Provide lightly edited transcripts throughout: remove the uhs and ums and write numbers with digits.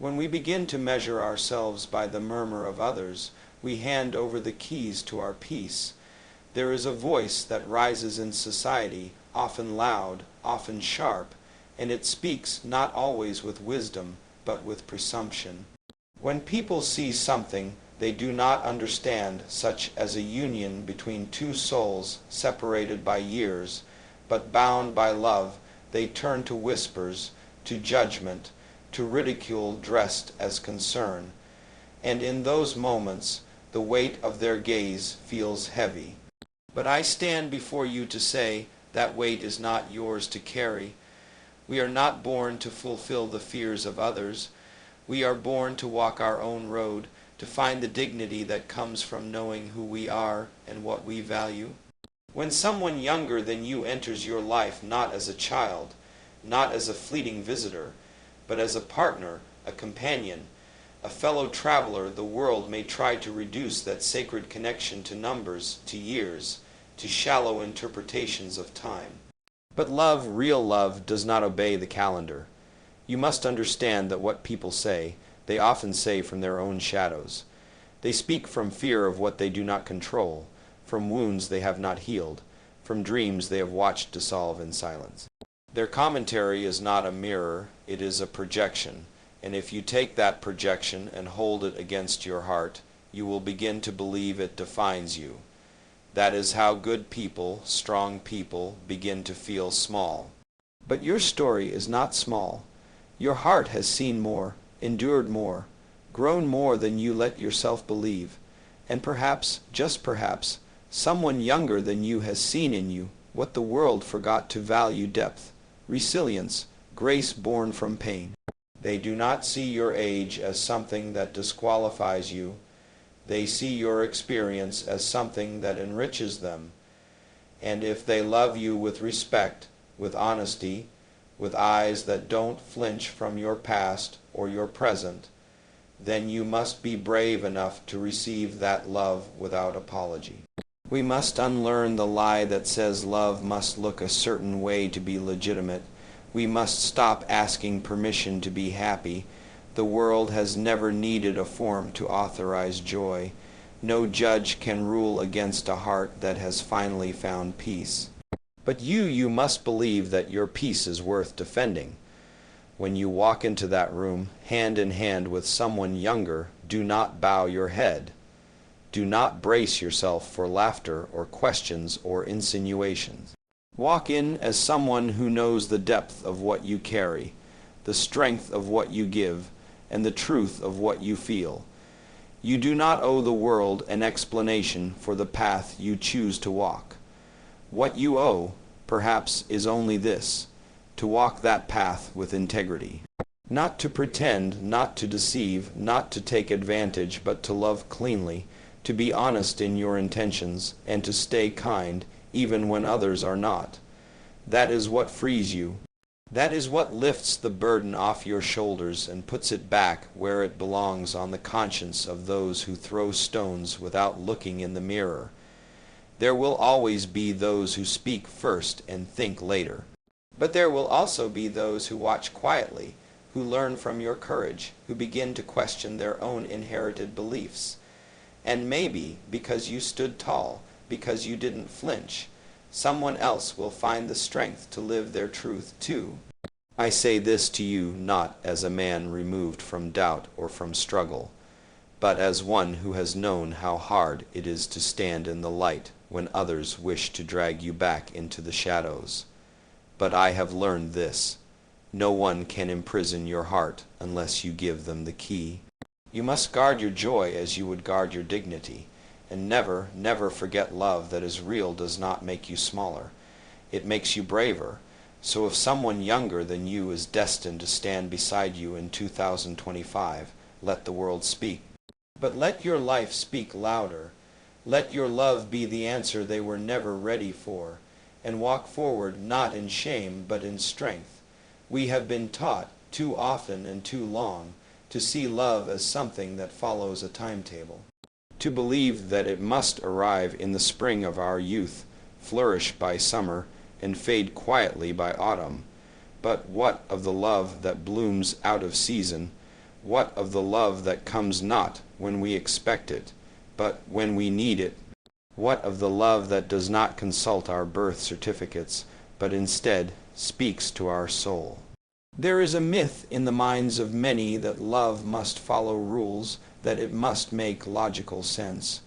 When we begin to measure ourselves by the murmur of others, we hand over the keys to our peace. There is a voice that rises in society, often loud, often sharp, and it speaks not always with wisdom, but with presumption. When people see something they do not understand, such as a union between two souls separated by years, but bound by love, they turn to whispers, to judgment, to ridicule dressed as concern. And in those moments, the weight of their gaze feels heavy. But I stand before you to say that weight is not yours to carry. We are not born to fulfill the fears of others. We are born to walk our own road, to find the dignity that comes from knowing who we are and what we value. When someone younger than you enters your life not as a child, not as a fleeting visitor, but as a partner, a companion, a fellow traveler, the world may try to reduce that sacred connection to numbers, to years, to shallow interpretations of time. But love, real love, does not obey the calendar. You must understand that what people say, they often say from their own shadows. They speak from fear of what they do not control, from wounds they have not healed, from dreams they have watched dissolve in silence. Their commentary is not a mirror, it is a projection, and if you take that projection and hold it against your heart, you will begin to believe it defines you. That is how good people, strong people, begin to feel small. But your story is not small. Your heart has seen more, endured more, grown more than you let yourself believe, and perhaps, just perhaps, someone younger than you has seen in you what the world forgot to value: depth, resilience, grace born from pain. They do not see your age as something that disqualifies you. They see your experience as something that enriches them. And if they love you with respect, with honesty, with eyes that don't flinch from your past or your present, then you must be brave enough to receive that love without apology. We must unlearn the lie that says love must look a certain way to be legitimate. We must stop asking permission to be happy. The world has never needed a form to authorize joy. No judge can rule against a heart that has finally found peace. But you must believe that your peace is worth defending. When you walk into that room, hand in hand with someone younger, do not bow your head. Do not brace yourself for laughter or questions or insinuations. Walk in as someone who knows the depth of what you carry, the strength of what you give, and the truth of what you feel. You do not owe the world an explanation for the path you choose to walk. What you owe, perhaps, is only this: to walk that path with integrity. Not to pretend, not to deceive, not to take advantage, but to love cleanly, to be honest in your intentions, and to stay kind, even when others are not. That is what frees you. That is what lifts the burden off your shoulders and puts it back where it belongs on the conscience of those who throw stones without looking in the mirror. There will always be those who speak first and think later. But there will also be those who watch quietly, who learn from your courage, who begin to question their own inherited beliefs. And maybe, because you stood tall, because you didn't flinch, someone else will find the strength to live their truth too. I say this to you not as a man removed from doubt or from struggle, but as one who has known how hard it is to stand in the light when others wish to drag you back into the shadows. But I have learned this: no one can imprison your heart unless you give them the key. You must guard your joy as you would guard your dignity. And never, never forget love that is real does not make you smaller. It makes you braver. So if someone younger than you is destined to stand beside you in 2025, let the world speak. But let your life speak louder. Let your love be the answer they were never ready for. And walk forward not in shame but in strength. We have been taught, too often and too long, to see love as something that follows a timetable. To believe that it must arrive in the spring of our youth, flourish by summer, and fade quietly by autumn. But what of the love that blooms out of season? What of the love that comes not when we expect it, but when we need it? What of the love that does not consult our birth certificates, but instead speaks to our soul? There is a myth in the minds of many that love must follow rules, that it must make logical sense,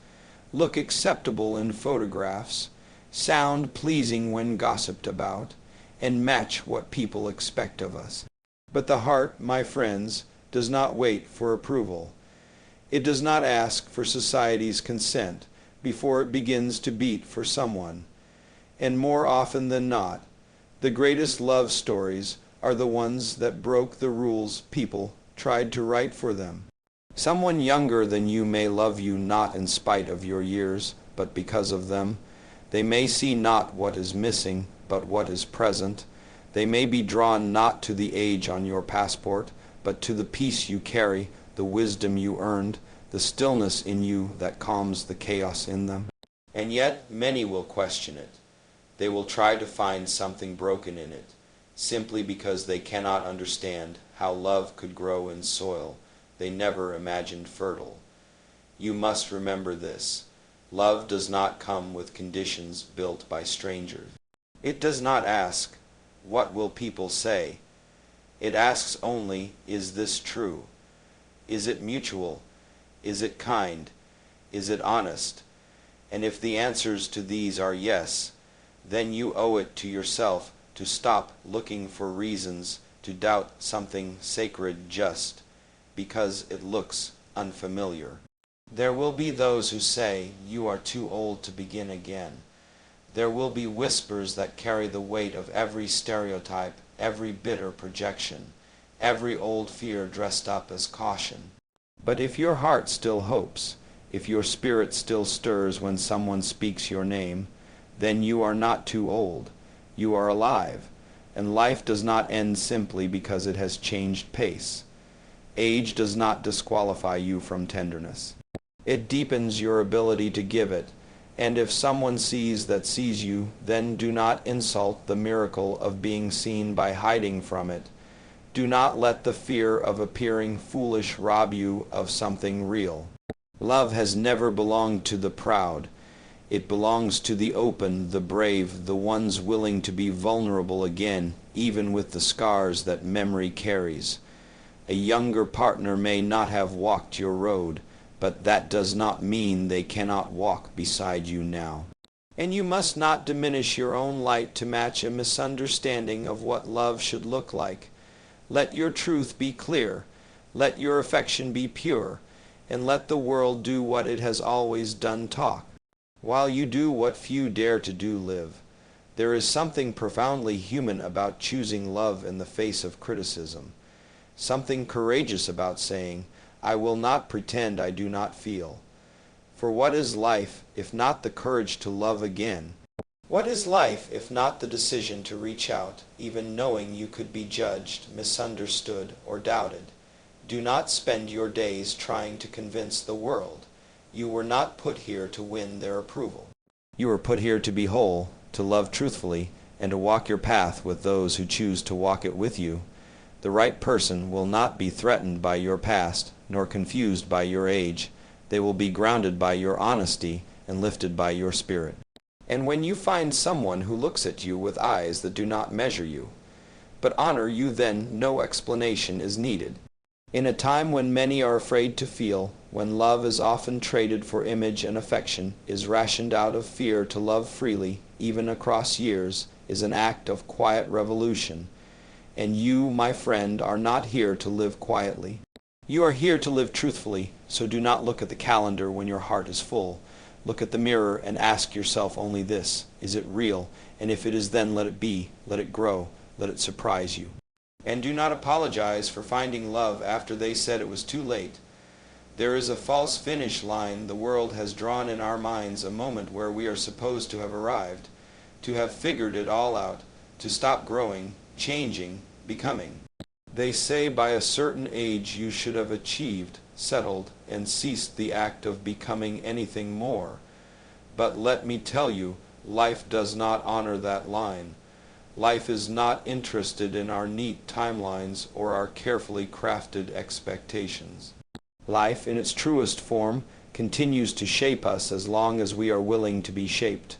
look acceptable in photographs, sound pleasing when gossiped about, and match what people expect of us. But the heart, my friends, does not wait for approval. It does not ask for society's consent before it begins to beat for someone. And more often than not, the greatest love stories are the ones that broke the rules people tried to write for them. Someone younger than you may love you not in spite of your years, but because of them. They may see not what is missing, but what is present. They may be drawn not to the age on your passport, but to the peace you carry, the wisdom you earned, the stillness in you that calms the chaos in them. And yet many will question it. They will try to find something broken in it, simply because they cannot understand how love could grow in soil they never imagined fertile. You must remember this. Love does not come with conditions built by strangers. It does not ask, "What will people say?" It asks only, "Is this true? Is it mutual? Is it kind? Is it honest?" And if the answers to these are yes, then you owe it to yourself to stop looking for reasons to doubt something sacred just because it looks unfamiliar. There will be those who say, "You are too old to begin again." There will be whispers that carry the weight of every stereotype, every bitter projection, every old fear dressed up as caution. But if your heart still hopes, if your spirit still stirs when someone speaks your name, then you are not too old. You are alive, and life does not end simply because it has changed pace. Age does not disqualify you from tenderness. It deepens your ability to give it, and if someone sees that sees you, then do not insult the miracle of being seen by hiding from it. Do not let the fear of appearing foolish rob you of something real. Love has never belonged to the proud. It belongs to the open, the brave, the ones willing to be vulnerable again, even with the scars that memory carries. A younger partner may not have walked your road, but that does not mean they cannot walk beside you now. And you must not diminish your own light to match a misunderstanding of what love should look like. Let your truth be clear, let your affection be pure, and let the world do what it has always done, talk. While you do what few dare to do, live. There is something profoundly human about choosing love in the face of criticism. Something courageous about saying, "I will not pretend I do not feel." For what is life if not the courage to love again? What is life if not the decision to reach out, even knowing you could be judged, misunderstood, or doubted? Do not spend your days trying to convince the world. You were not put here to win their approval. You were put here to be whole, to love truthfully, and to walk your path with those who choose to walk it with you. The right person will not be threatened by your past, nor confused by your age. They will be grounded by your honesty and lifted by your spirit. And when you find someone who looks at you with eyes that do not measure you, but honor you, then no explanation is needed. In a time when many are afraid to feel, when love is often traded for image and affection, is rationed out of fear to love freely, even across years, is an act of quiet revolution. And you, my friend, are not here to live quietly. You are here to live truthfully, so do not look at the calendar when your heart is full. Look at the mirror and ask yourself only this: is it real? And if it is, then let it be, let it grow, let it surprise you. And do not apologize for finding love after they said it was too late. There is a false finish line the world has drawn in our minds, a moment where we are supposed to have arrived, to have figured it all out, to stop growing, changing, becoming. They say by a certain age you should have achieved, settled, and ceased the act of becoming anything more. But let me tell you, life does not honor that line. Life is not interested in our neat timelines or our carefully crafted expectations. Life, in its truest form, continues to shape us as long as we are willing to be shaped.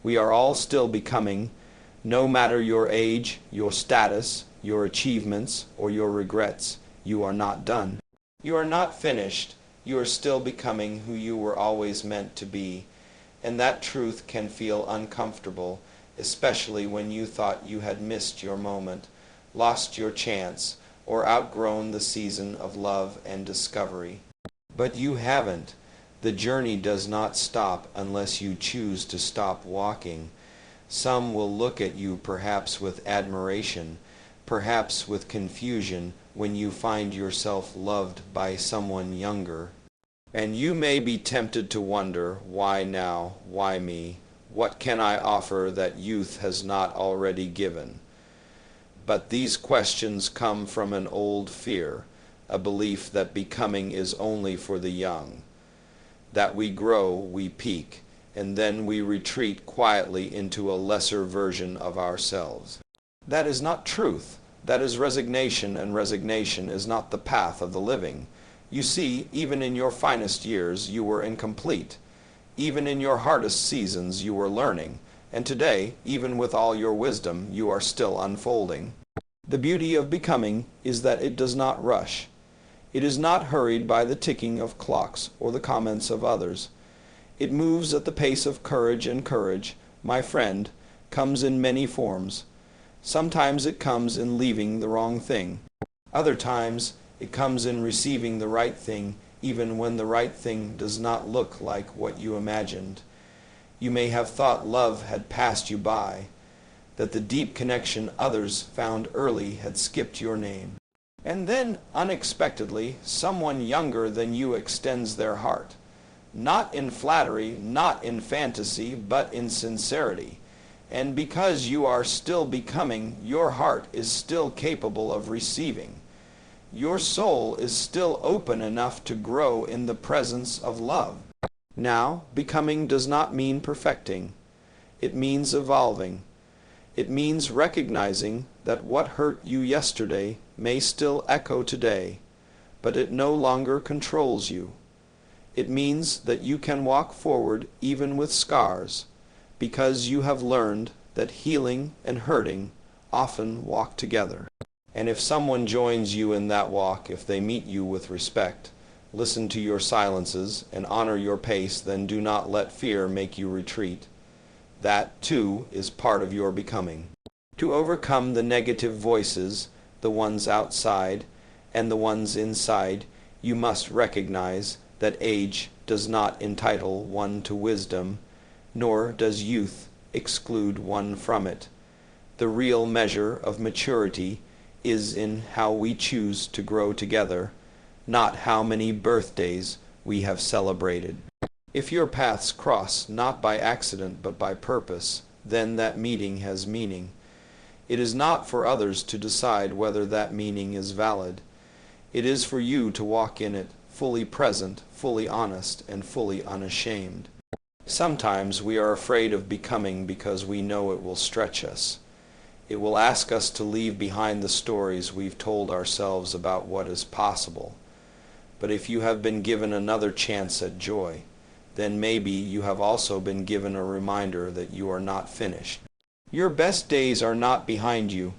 We are all still becoming, no matter your age, your status, your achievements, or your regrets. You are not done. You are not finished. You are still becoming who you were always meant to be. And that truth can feel uncomfortable, especially when you thought you had missed your moment, lost your chance, or outgrown the season of love and discovery. But you haven't. The journey does not stop unless you choose to stop walking. Some will look at you perhaps with admiration, perhaps with confusion when you find yourself loved by someone younger. And you may be tempted to wonder, why now? Why me? What can I offer that youth has not already given? But these questions come from an old fear, a belief that becoming is only for the young, that we grow, we peak, and then we retreat quietly into a lesser version of ourselves. That is not truth. That is resignation, and resignation is not the path of the living. You see, even in your finest years, you were incomplete. Even in your hardest seasons, you were learning. And today, even with all your wisdom, you are still unfolding. The beauty of becoming is that it does not rush. It is not hurried by the ticking of clocks or the comments of others. It moves at the pace of courage, and courage, my friend, comes in many forms. Sometimes it comes in leaving the wrong thing. Other times it comes in receiving the right thing, even when the right thing does not look like what you imagined. You may have thought love had passed you by, that the deep connection others found early had skipped your name. And then, unexpectedly, someone younger than you extends their heart. Not in flattery, not in fantasy, but in sincerity. And because you are still becoming, your heart is still capable of receiving. Your soul is still open enough to grow in the presence of love. Now, becoming does not mean perfecting. It means evolving. It means recognizing that what hurt you yesterday may still echo today, but it no longer controls you. It means that you can walk forward even with scars, because you have learned that healing and hurting often walk together. And if someone joins you in that walk, if they meet you with respect, listen to your silences, and honor your pace, then do not let fear make you retreat. That, too, is part of your becoming. To overcome the negative voices, the ones outside and the ones inside, you must recognize that age does not entitle one to wisdom, nor does youth exclude one from it. The real measure of maturity is in how we choose to grow together, not how many birthdays we have celebrated. If your paths cross not by accident but by purpose, then that meeting has meaning. It is not for others to decide whether that meaning is valid. It is for you to walk in it, fully present, fully honest, and fully unashamed. Sometimes we are afraid of becoming because we know it will stretch us. It will ask us to leave behind the stories we've told ourselves about what is possible. But if you have been given another chance at joy, then maybe you have also been given a reminder that you are not finished. Your best days are not behind you.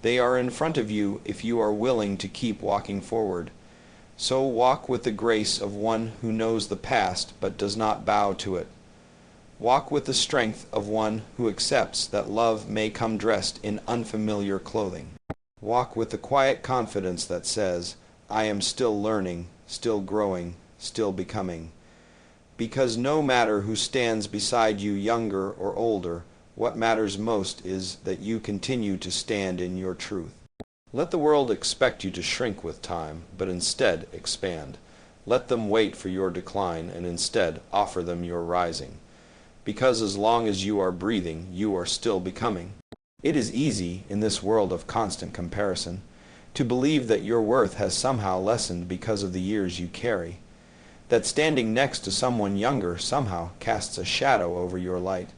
They are in front of you if you are willing to keep walking forward. So walk with the grace of one who knows the past but does not bow to it. Walk with the strength of one who accepts that love may come dressed in unfamiliar clothing. Walk with the quiet confidence that says, I am still learning, still growing, still becoming. Because no matter who stands beside you, younger or older, what matters most is that you continue to stand in your truth. Let the world expect you to shrink with time, but instead expand. Let them wait for your decline, and instead offer them your rising. Because as long as you are breathing, you are still becoming. It is easy, in this world of constant comparison, to believe that your worth has somehow lessened because of the years you carry, that standing next to someone younger somehow casts a shadow over your light,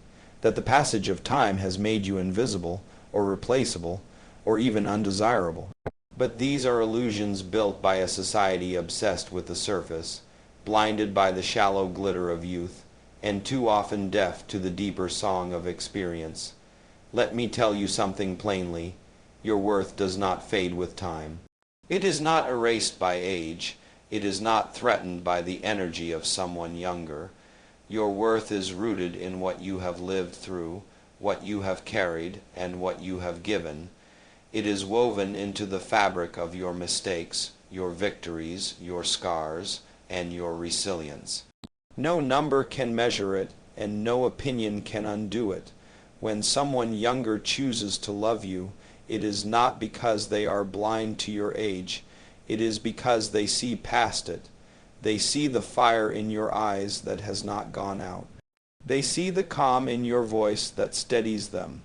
that the passage of time has made you invisible, or replaceable, or even undesirable. But these are illusions built by a society obsessed with the surface, blinded by the shallow glitter of youth, and too often deaf to the deeper song of experience. Let me tell you something plainly. Your worth does not fade with time. It is not erased by age. It is not threatened by the energy of someone younger. Your worth is rooted in what you have lived through, what you have carried, and what you have given. It is woven into the fabric of your mistakes, your victories, your scars, and your resilience. No number can measure it, and no opinion can undo it. When someone younger chooses to love you, it is not because they are blind to your age. It is because they see past it. They see the fire in your eyes that has not gone out. They see the calm in your voice that steadies them.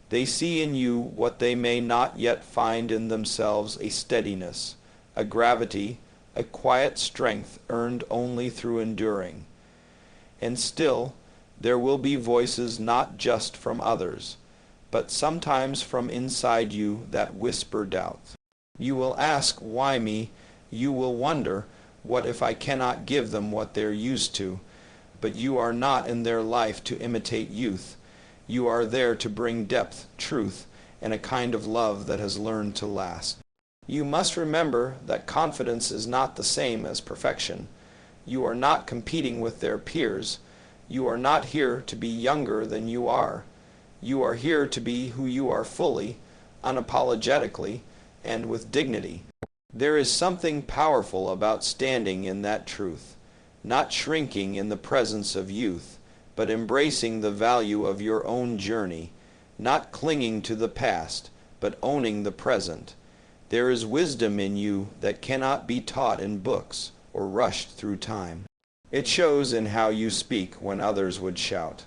They see in you what they may not yet find in themselves, a steadiness, a gravity, a quiet strength earned only through enduring. And still, there will be voices not just from others, but sometimes from inside you that whisper doubts. You will ask, why me? You will wonder, what if I cannot give them what they're used to? But you are not in their life to imitate youth. You are there to bring depth, truth, and a kind of love that has learned to last. You must remember that confidence is not the same as perfection. You are not competing with their peers. You are not here to be younger than you are. You are here to be who you are fully, unapologetically, and with dignity. There is something powerful about standing in that truth, not shrinking in the presence of youth, but embracing the value of your own journey, not clinging to the past, but owning the present. There is wisdom in you that cannot be taught in books or rushed through time. It shows in how you speak when others would shout.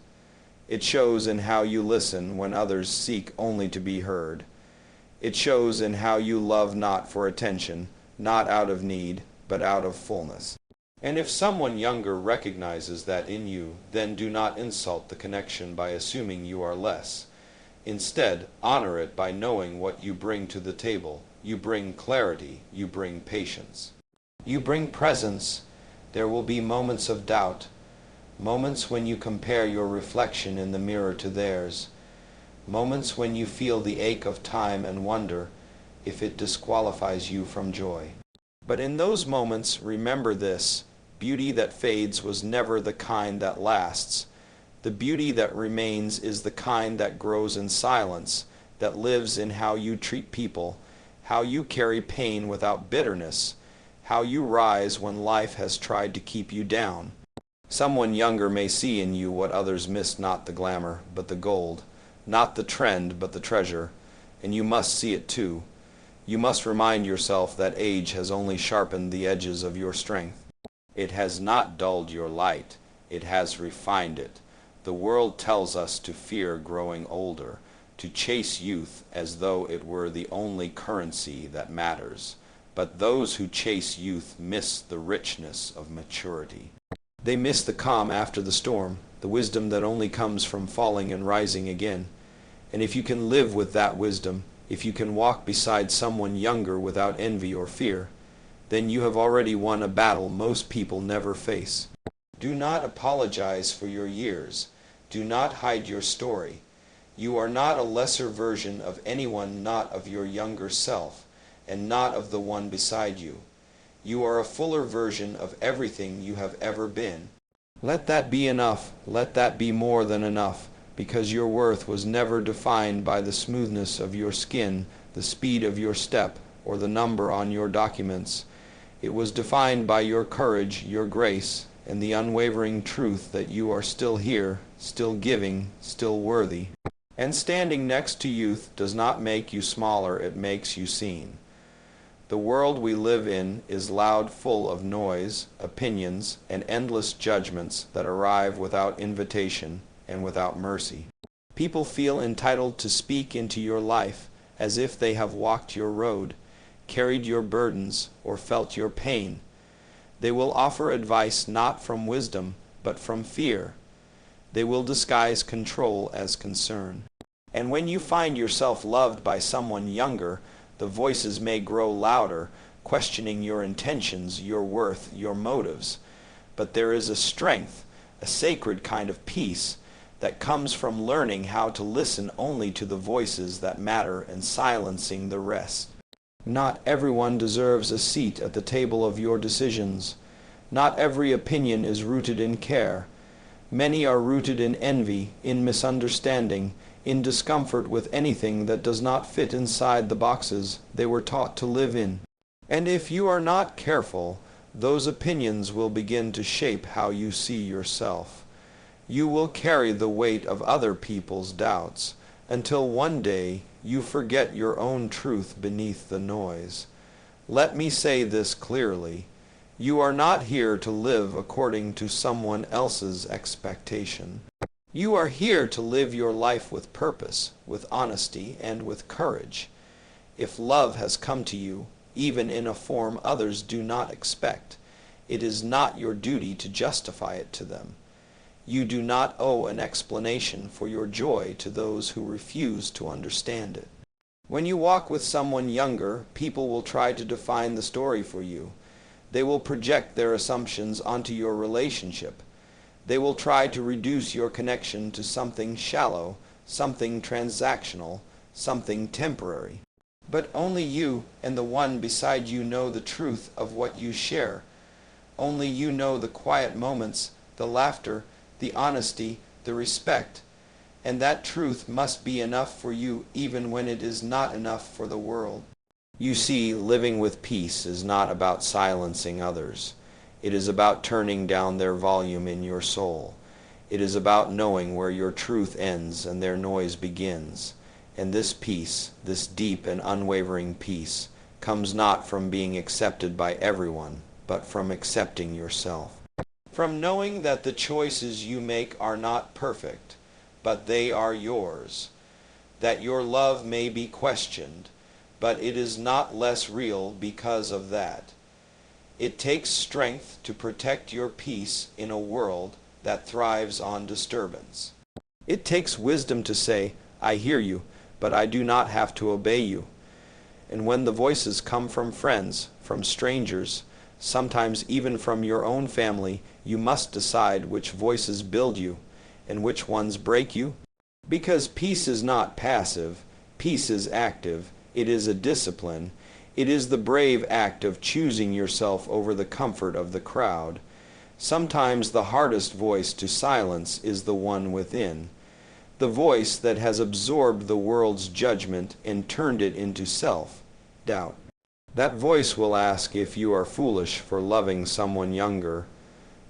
It shows in how you listen when others seek only to be heard. It shows in how you love not for attention, not out of need, but out of fullness. And if someone younger recognizes that in you, then do not insult the connection by assuming you are less. Instead, honor it by knowing what you bring to the table. You bring clarity. You bring patience. You bring presence. There will be moments of doubt, moments when you compare your reflection in the mirror to theirs, moments when you feel the ache of time and wonder if it disqualifies you from joy. But in those moments, remember this: beauty that fades was never the kind that lasts. The beauty that remains is the kind that grows in silence, that lives in how you treat people, how you carry pain without bitterness, how you rise when life has tried to keep you down. Someone younger may see in you what others miss, not the glamour, but the gold, not the trend, but the treasure, and you must see it too. You must remind yourself that age has only sharpened the edges of your strength. It has not dulled your light, it has refined it. The world tells us to fear growing older, to chase youth as though it were the only currency that matters. But those who chase youth miss the richness of maturity. They miss the calm after the storm, the wisdom that only comes from falling and rising again. And if you can live with that wisdom, if you can walk beside someone younger without envy or fear, then you have already won a battle most people never face. Do not apologize for your years. Do not hide your story. You are not a lesser version of anyone, not of your younger self, and not of the one beside you. You are a fuller version of everything you have ever been. Let that be enough. Let that be more than enough, because your worth was never defined by the smoothness of your skin, the speed of your step, or the number on your documents. It was defined by your courage, your grace, and the unwavering truth that you are still here, still giving, still worthy. And standing next to youth does not make you smaller, it makes you seen. The world we live in is loud, full of noise, opinions, and endless judgments that arrive without invitation and without mercy. People feel entitled to speak into your life as if they have walked your road, carried your burdens, or felt your pain. They will offer advice not from wisdom, but from fear. They will disguise control as concern. And when you find yourself loved by someone younger, the voices may grow louder, questioning your intentions, your worth, your motives. But there is a strength, a sacred kind of peace, that comes from learning how to listen only to the voices that matter and silencing the rest. Not everyone deserves a seat at the table of your decisions. Not every opinion is rooted in care. Many are rooted in envy, in misunderstanding, in discomfort with anything that does not fit inside the boxes they were taught to live in. And if you are not careful, those opinions will begin to shape how you see yourself. You will carry the weight of other people's doubts until one day you forget your own truth beneath the noise. Let me say this clearly. You are not here to live according to someone else's expectation. You are here to live your life with purpose, with honesty, and with courage. If love has come to you, even in a form others do not expect, it is not your duty to justify it to them. You do not owe an explanation for your joy to those who refuse to understand it. When you walk with someone younger, people will try to define the story for you. They will project their assumptions onto your relationship. They will try to reduce your connection to something shallow, something transactional, something temporary. But only you and the one beside you know the truth of what you share. Only you know the quiet moments, the laughter, the honesty, the respect, and that truth must be enough for you even when it is not enough for the world. You see, living with peace is not about silencing others. It is about turning down their volume in your soul. It is about knowing where your truth ends and their noise begins. And this peace, this deep and unwavering peace, comes not from being accepted by everyone, but from accepting yourself. From knowing that the choices you make are not perfect, but they are yours. That your love may be questioned, but it is not less real because of that. It takes strength to protect your peace in a world that thrives on disturbance. It takes wisdom to say, I hear you, but I do not have to obey you. And when the voices come from friends, from strangers, sometimes even from your own family, you must decide which voices build you and which ones break you. Because peace is not passive, peace is active, it is a discipline, it is the brave act of choosing yourself over the comfort of the crowd. Sometimes the hardest voice to silence is the one within, the voice that has absorbed the world's judgment and turned it into self-doubt. That voice will ask if you are foolish for loving someone younger.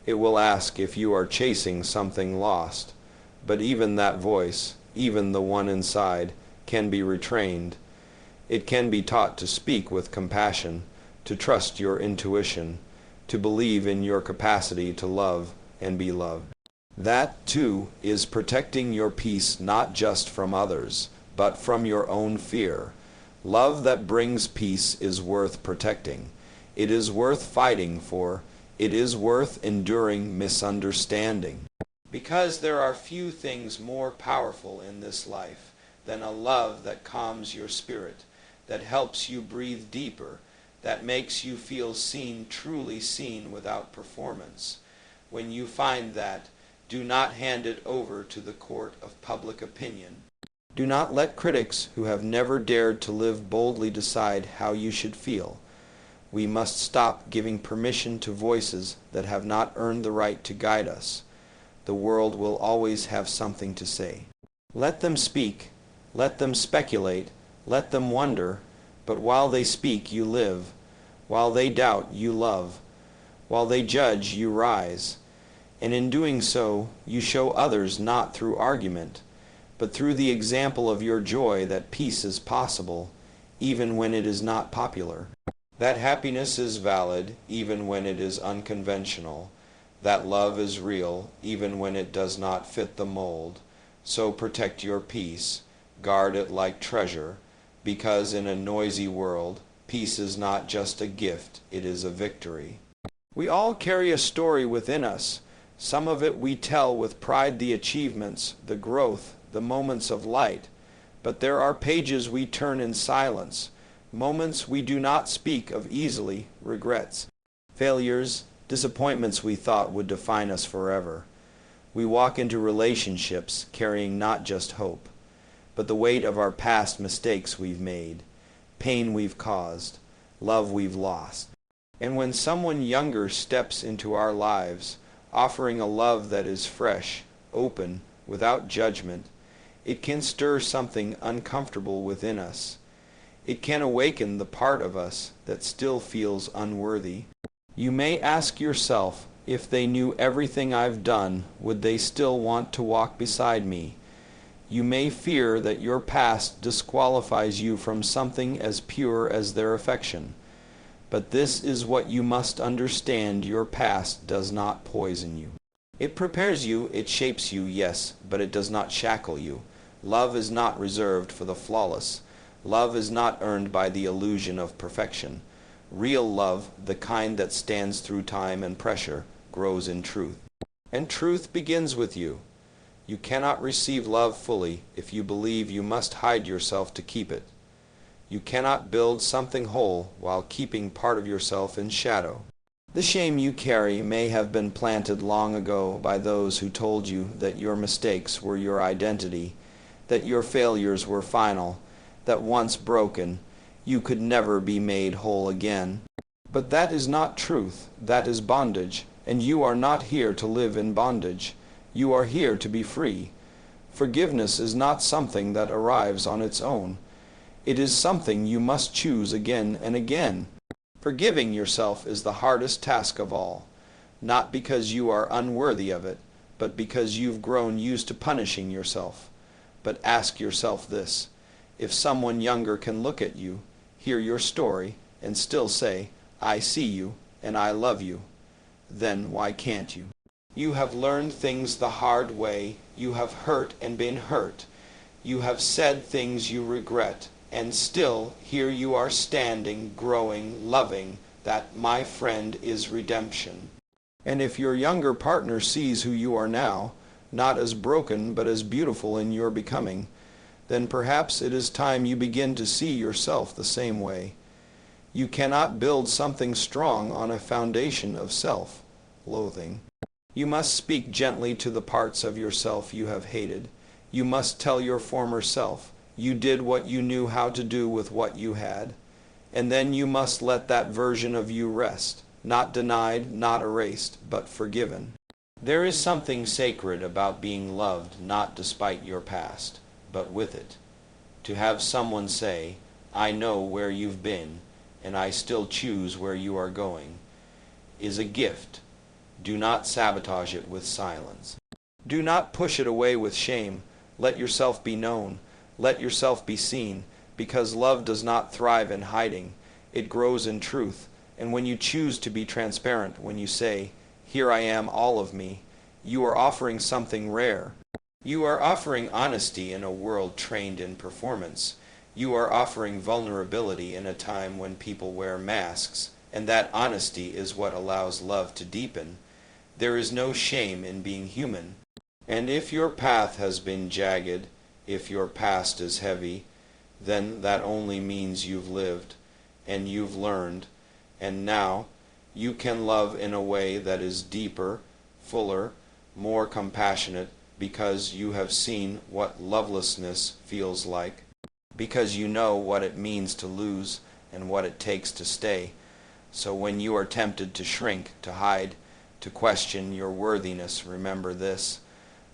It will ask if you are chasing something lost. But even that voice, even the one inside, can be retrained. It can be taught to speak with compassion, to trust your intuition, to believe in your capacity to love and be loved. That, too, is protecting your peace not just from others, but from your own fear. Love that brings peace is worth protecting. It is worth fighting for. It is worth enduring misunderstanding. Because there are few things more powerful in this life than a love that calms your spirit, that helps you breathe deeper, that makes you feel seen, truly seen without performance. When you find that, do not hand it over to the court of public opinion. Do not let critics who have never dared to live boldly decide how you should feel. We must stop giving permission to voices that have not earned the right to guide us. The world will always have something to say. Let them speak. Let them speculate. Let them wonder. But while they speak, you live. While they doubt, you love. While they judge, you rise. And in doing so, you show others not through argument, but through the example of your joy that peace is possible, even when it is not popular. That happiness is valid, even when it is unconventional. That love is real, even when it does not fit the mold. So protect your peace, guard it like treasure, because in a noisy world, peace is not just a gift, it is a victory. We all carry a story within us. Some of it we tell with pride, the achievements, the growth, the moments of light. But there are pages we turn in silence, moments we do not speak of easily, regrets, failures, disappointments we thought would define us forever. We walk into relationships carrying not just hope, but the weight of our past mistakes we've made, pain we've caused, love we've lost. And when someone younger steps into our lives, offering a love that is fresh, open, without judgment, it can stir something uncomfortable within us. It can awaken the part of us that still feels unworthy. You may ask yourself, if they knew everything I've done, would they still want to walk beside me? You may fear that your past disqualifies you from something as pure as their affection. But this is what you must understand: your past does not poison you. It prepares you, it shapes you, yes, but it does not shackle you. Love is not reserved for the flawless. Love is not earned by the illusion of perfection. Real love, the kind that stands through time and pressure, grows in truth. And truth begins with you. You cannot receive love fully if you believe you must hide yourself to keep it. You cannot build something whole while keeping part of yourself in shadow. The shame you carry may have been planted long ago by those who told you that your mistakes were your identity, that your failures were final, that once broken, you could never be made whole again. But that is not truth, that is bondage, and you are not here to live in bondage. You are here to be free. Forgiveness is not something that arrives on its own. It is something you must choose again and again. Forgiving yourself is the hardest task of all, not because you are unworthy of it, but because you've grown used to punishing yourself. But ask yourself this: if someone younger can look at you, hear your story, and still say, "I see you and I love you," then why can't you? You have learned things the hard way. You have hurt and been hurt. You have said things you regret. And still, here you are standing, growing, loving. That, my friend, is redemption. And if your younger partner sees who you are now, not as broken but as beautiful in your becoming, then perhaps it is time you begin to see yourself the same way. You cannot build something strong on a foundation of self-loathing. You must speak gently to the parts of yourself you have hated. You must tell your former self, you did what you knew how to do with what you had. And then you must let that version of you rest, not denied, not erased, but forgiven. There is something sacred about being loved not despite your past, but with it. To have someone say, "I know where you've been, and I still choose where you are going," is a gift. Do not sabotage it with silence. Do not push it away with shame. Let yourself be known. Let yourself be seen, because love does not thrive in hiding. It grows in truth. And when you choose to be transparent, when you say, "Here I am, all of me," you are offering something rare. You are offering honesty in a world trained in performance. You are offering vulnerability in a time when people wear masks, and that honesty is what allows love to deepen. There is no shame in being human. And if your path has been jagged, if your past is heavy, then that only means you've lived, and you've learned, and now you can love in a way that is deeper, fuller, more compassionate, because you have seen what lovelessness feels like, because you know what it means to lose and what it takes to stay. So when you are tempted to shrink, to hide, to question your worthiness, remember this: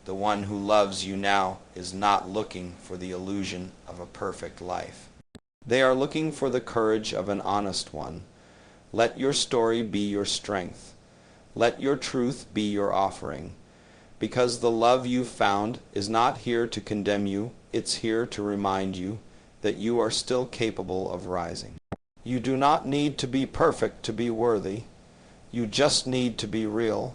the one who loves you now is not looking for the illusion of a perfect life. They are looking for the courage of an honest one. Let your story be your strength. Let your truth be your offering. Because the love you've found is not here to condemn you, it's here to remind you that you are still capable of rising. You do not need to be perfect to be worthy. You just need to be real.